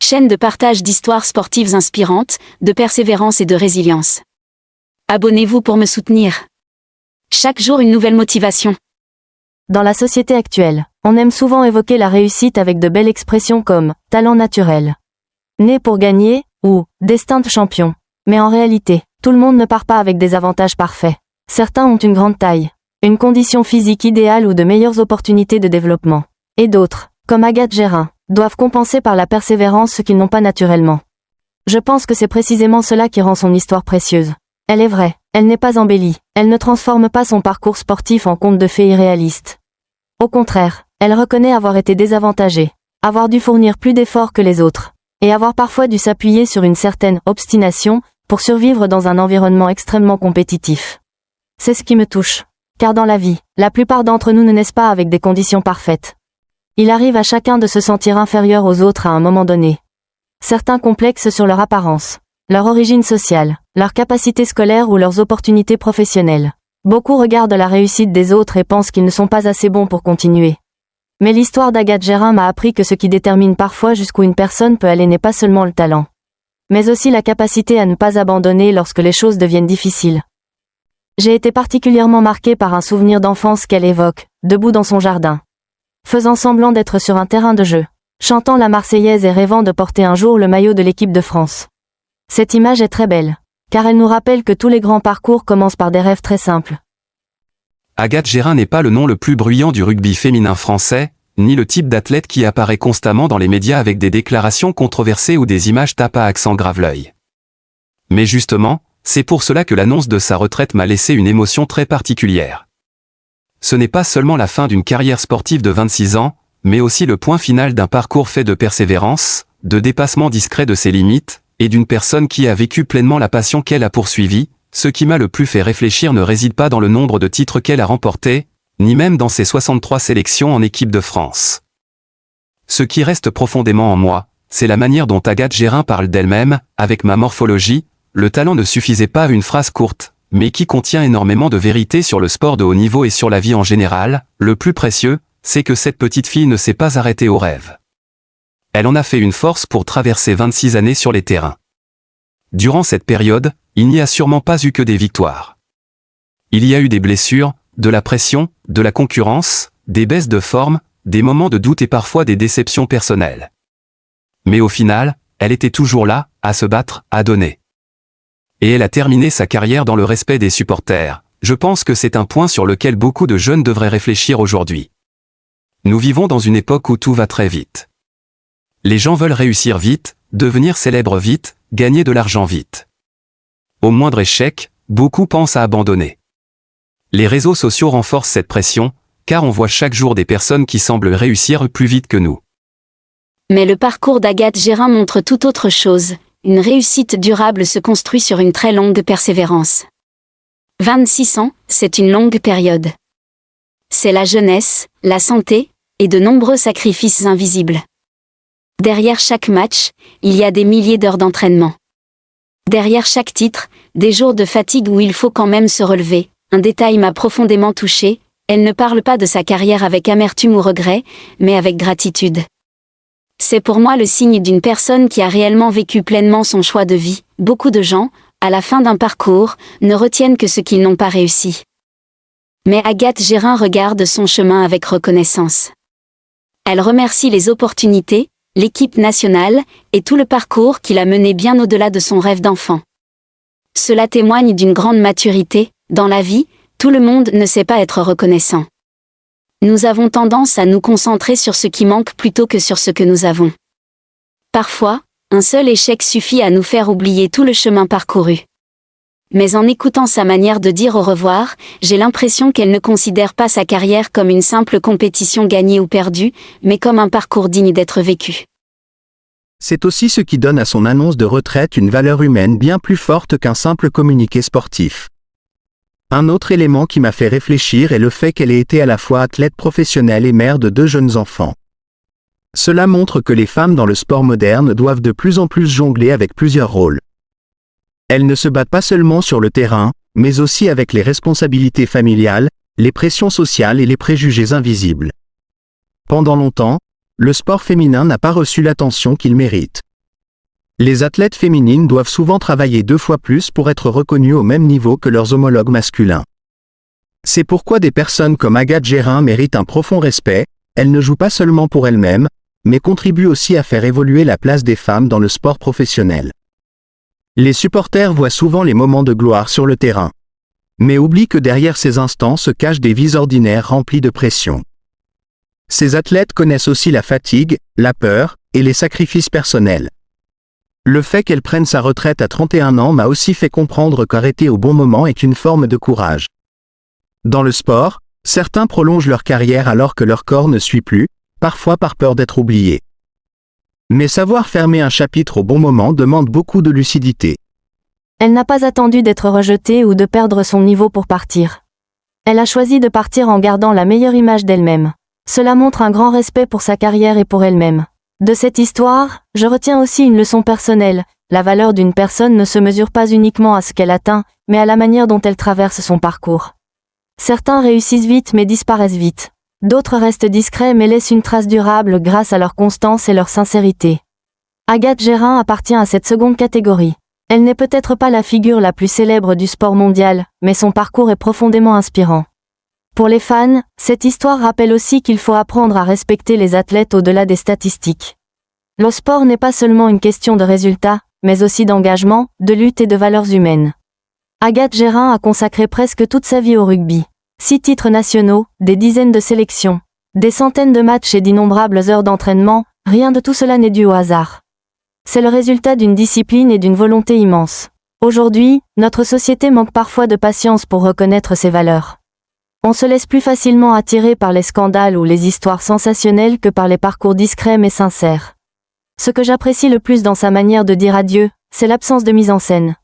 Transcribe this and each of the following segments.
Chaîne de partage d'histoires sportives inspirantes, de persévérance et de résilience. Abonnez-vous pour me soutenir. Chaque jour une nouvelle motivation. Dans la société actuelle, on aime souvent évoquer la réussite avec de belles expressions comme « talent naturel »,« né pour gagner » ou « destin de champion ». Mais en réalité, tout le monde ne part pas avec des avantages parfaits. Certains ont une grande taille, une condition physique idéale ou de meilleures opportunités de développement. Et d'autres, comme Agathe Gérin, doivent compenser par la persévérance ce qu'ils n'ont pas naturellement. Je pense que c'est précisément cela qui rend son histoire précieuse. Elle est vraie, elle n'est pas embellie, elle ne transforme pas son parcours sportif en conte de fées irréaliste. Au contraire, elle reconnaît avoir été désavantagée, avoir dû fournir plus d'efforts que les autres, et avoir parfois dû s'appuyer sur une certaine obstination pour survivre dans un environnement extrêmement compétitif. C'est ce qui me touche. Car dans la vie, la plupart d'entre nous ne naissent pas avec des conditions parfaites. Il arrive à chacun de se sentir inférieur aux autres à un moment donné. Certains complexent sur leur apparence, leur origine sociale, leur capacité scolaire ou leurs opportunités professionnelles. Beaucoup regardent la réussite des autres et pensent qu'ils ne sont pas assez bons pour continuer. Mais l'histoire d'Agathe Gérin m'a appris que ce qui détermine parfois jusqu'où une personne peut aller n'est pas seulement le talent, mais aussi la capacité à ne pas abandonner lorsque les choses deviennent difficiles. J'ai été particulièrement marquée par un souvenir d'enfance qu'elle évoque, debout dans son jardin, faisant semblant d'être sur un terrain de jeu, chantant la Marseillaise et rêvant de porter un jour le maillot de l'équipe de France. Cette image est très belle, car elle nous rappelle que tous les grands parcours commencent par des rêves très simples. Agathe Gérin n'est pas le nom le plus bruyant du rugby féminin français, ni le type d'athlète qui apparaît constamment dans les médias avec des déclarations controversées ou des images tape à accent grave l'œil. Mais justement, c'est pour cela que l'annonce de sa retraite m'a laissé une émotion très particulière. Ce n'est pas seulement la fin d'une carrière sportive de 26 ans, mais aussi le point final d'un parcours fait de persévérance, de dépassement discret de ses limites, et d'une personne qui a vécu pleinement la passion qu'elle a poursuivie. Ce qui m'a le plus fait réfléchir ne réside pas dans le nombre de titres qu'elle a remportés, ni même dans ses 63 sélections en équipe de France. Ce qui reste profondément en moi, c'est la manière dont Agathe Gérin parle d'elle-même, avec ma morphologie. Le talent ne suffisait pas à une phrase courte, mais qui contient énormément de vérité sur le sport de haut niveau et sur la vie en général. Le plus précieux, c'est que cette petite fille ne s'est pas arrêtée au rêve. Elle en a fait une force pour traverser 26 années sur les terrains. Durant cette période, il n'y a sûrement pas eu que des victoires. Il y a eu des blessures, de la pression, de la concurrence, des baisses de forme, des moments de doute et parfois des déceptions personnelles. Mais au final, elle était toujours là, à se battre, à donner. Et elle a terminé sa carrière dans le respect des supporters. Je pense que c'est un point sur lequel beaucoup de jeunes devraient réfléchir aujourd'hui. Nous vivons dans une époque où tout va très vite. Les gens veulent réussir vite, devenir célèbres vite, gagner de l'argent vite. Au moindre échec, beaucoup pensent à abandonner. Les réseaux sociaux renforcent cette pression, car on voit chaque jour des personnes qui semblent réussir plus vite que nous. Mais le parcours d'Agathe Gérin montre tout autre chose. Une réussite durable se construit sur une très longue persévérance. 26 ans, c'est une longue période. C'est la jeunesse, la santé, et de nombreux sacrifices invisibles. Derrière chaque match, il y a des milliers d'heures d'entraînement. Derrière chaque titre, des jours de fatigue où il faut quand même se relever. Un détail m'a profondément touchée, elle ne parle pas de sa carrière avec amertume ou regret, mais avec gratitude. C'est pour moi le signe d'une personne qui a réellement vécu pleinement son choix de vie. Beaucoup de gens, à la fin d'un parcours, ne retiennent que ce qu'ils n'ont pas réussi. Mais Agathe Gérin regarde son chemin avec reconnaissance. Elle remercie les opportunités, l'équipe nationale, et tout le parcours qui l'a mené bien au-delà de son rêve d'enfant. Cela témoigne d'une grande maturité. Dans la vie, tout le monde ne sait pas être reconnaissant. Nous avons tendance à nous concentrer sur ce qui manque plutôt que sur ce que nous avons. Parfois, un seul échec suffit à nous faire oublier tout le chemin parcouru. Mais en écoutant sa manière de dire au revoir, j'ai l'impression qu'elle ne considère pas sa carrière comme une simple compétition gagnée ou perdue, mais comme un parcours digne d'être vécu. C'est aussi ce qui donne à son annonce de retraite une valeur humaine bien plus forte qu'un simple communiqué sportif. Un autre élément qui m'a fait réfléchir est le fait qu'elle ait été à la fois athlète professionnelle et mère de 2 jeunes enfants. Cela montre que les femmes dans le sport moderne doivent de plus en plus jongler avec plusieurs rôles. Elles ne se battent pas seulement sur le terrain, mais aussi avec les responsabilités familiales, les pressions sociales et les préjugés invisibles. Pendant longtemps, le sport féminin n'a pas reçu l'attention qu'il mérite. Les athlètes féminines doivent souvent travailler 2 fois plus pour être reconnues au même niveau que leurs homologues masculins. C'est pourquoi des personnes comme Agathe Gérin méritent un profond respect. Elles ne jouent pas seulement pour elles-mêmes, mais contribuent aussi à faire évoluer la place des femmes dans le sport professionnel. Les supporters voient souvent les moments de gloire sur le terrain, mais oublient que derrière ces instants se cachent des vies ordinaires remplies de pression. Ces athlètes connaissent aussi la fatigue, la peur et les sacrifices personnels. Le fait qu'elle prenne sa retraite à 31 ans m'a aussi fait comprendre qu'arrêter au bon moment est une forme de courage. Dans le sport, certains prolongent leur carrière alors que leur corps ne suit plus, parfois par peur d'être oubliés. Mais savoir fermer un chapitre au bon moment demande beaucoup de lucidité. Elle n'a pas attendu d'être rejetée ou de perdre son niveau pour partir. Elle a choisi de partir en gardant la meilleure image d'elle-même. Cela montre un grand respect pour sa carrière et pour elle-même. De cette histoire, je retiens aussi une leçon personnelle. La valeur d'une personne ne se mesure pas uniquement à ce qu'elle atteint, mais à la manière dont elle traverse son parcours. Certains réussissent vite mais disparaissent vite. D'autres restent discrets mais laissent une trace durable grâce à leur constance et leur sincérité. Agathe Gérin appartient à cette seconde catégorie. Elle n'est peut-être pas la figure la plus célèbre du sport mondial, mais son parcours est profondément inspirant. Pour les fans, cette histoire rappelle aussi qu'il faut apprendre à respecter les athlètes au-delà des statistiques. Le sport n'est pas seulement une question de résultats, mais aussi d'engagement, de lutte et de valeurs humaines. Agathe Gérin a consacré presque toute sa vie au rugby. 6 titres nationaux, des dizaines de sélections, des centaines de matchs et d'innombrables heures d'entraînement, rien de tout cela n'est dû au hasard. C'est le résultat d'une discipline et d'une volonté immense. Aujourd'hui, notre société manque parfois de patience pour reconnaître ses valeurs. On se laisse plus facilement attirer par les scandales ou les histoires sensationnelles que par les parcours discrets mais sincères. Ce que j'apprécie le plus dans sa manière de dire adieu, c'est l'absence de mise en scène.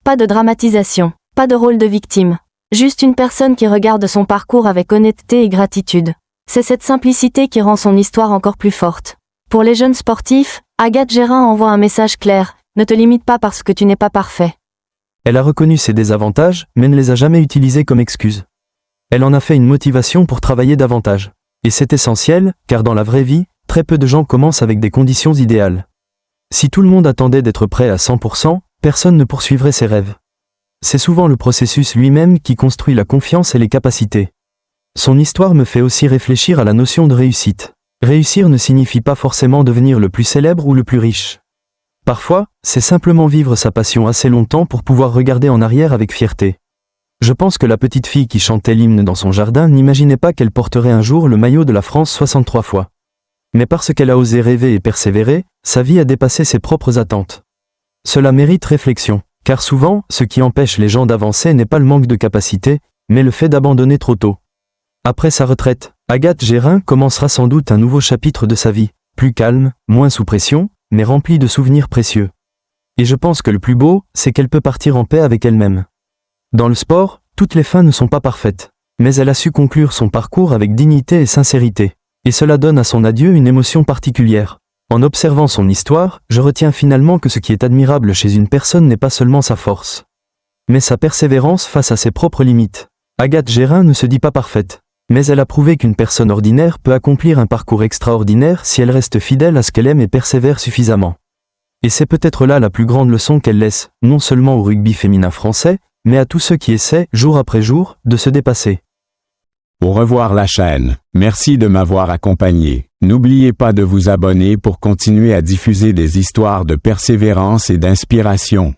Pas de dramatisation, pas de rôle de victime. Juste une personne qui regarde son parcours avec honnêteté et gratitude. C'est cette simplicité qui rend son histoire encore plus forte. Pour les jeunes sportifs, Agathe Gérin envoie un message clair, ne te limite pas parce que tu n'es pas parfait. Elle a reconnu ses désavantages, mais ne les a jamais utilisés comme excuse. Elle en a fait une motivation pour travailler davantage. Et c'est essentiel, car dans la vraie vie, très peu de gens commencent avec des conditions idéales. Si tout le monde attendait d'être prêt à 100%, personne ne poursuivrait ses rêves. C'est souvent le processus lui-même qui construit la confiance et les capacités. Son histoire me fait aussi réfléchir à la notion de réussite. Réussir ne signifie pas forcément devenir le plus célèbre ou le plus riche. Parfois, c'est simplement vivre sa passion assez longtemps pour pouvoir regarder en arrière avec fierté. Je pense que la petite fille qui chantait l'hymne dans son jardin n'imaginait pas qu'elle porterait un jour le maillot de la France 63 fois. Mais parce qu'elle a osé rêver et persévérer, sa vie a dépassé ses propres attentes. Cela mérite réflexion, car souvent, ce qui empêche les gens d'avancer n'est pas le manque de capacité, mais le fait d'abandonner trop tôt. Après sa retraite, Agathe Gérin commencera sans doute un nouveau chapitre de sa vie, plus calme, moins sous pression, mais rempli de souvenirs précieux. Et je pense que le plus beau, c'est qu'elle peut partir en paix avec elle-même. Dans le sport, toutes les fins ne sont pas parfaites, mais elle a su conclure son parcours avec dignité et sincérité. Et cela donne à son adieu une émotion particulière. En observant son histoire, je retiens finalement que ce qui est admirable chez une personne n'est pas seulement sa force, mais sa persévérance face à ses propres limites. Agathe Gérin ne se dit pas parfaite, mais elle a prouvé qu'une personne ordinaire peut accomplir un parcours extraordinaire si elle reste fidèle à ce qu'elle aime et persévère suffisamment. Et c'est peut-être là la plus grande leçon qu'elle laisse, non seulement au rugby féminin français, mais à tous ceux qui essaient, jour après jour, de se dépasser. Au revoir la chaîne. Merci de m'avoir accompagné. N'oubliez pas de vous abonner pour continuer à diffuser des histoires de persévérance et d'inspiration.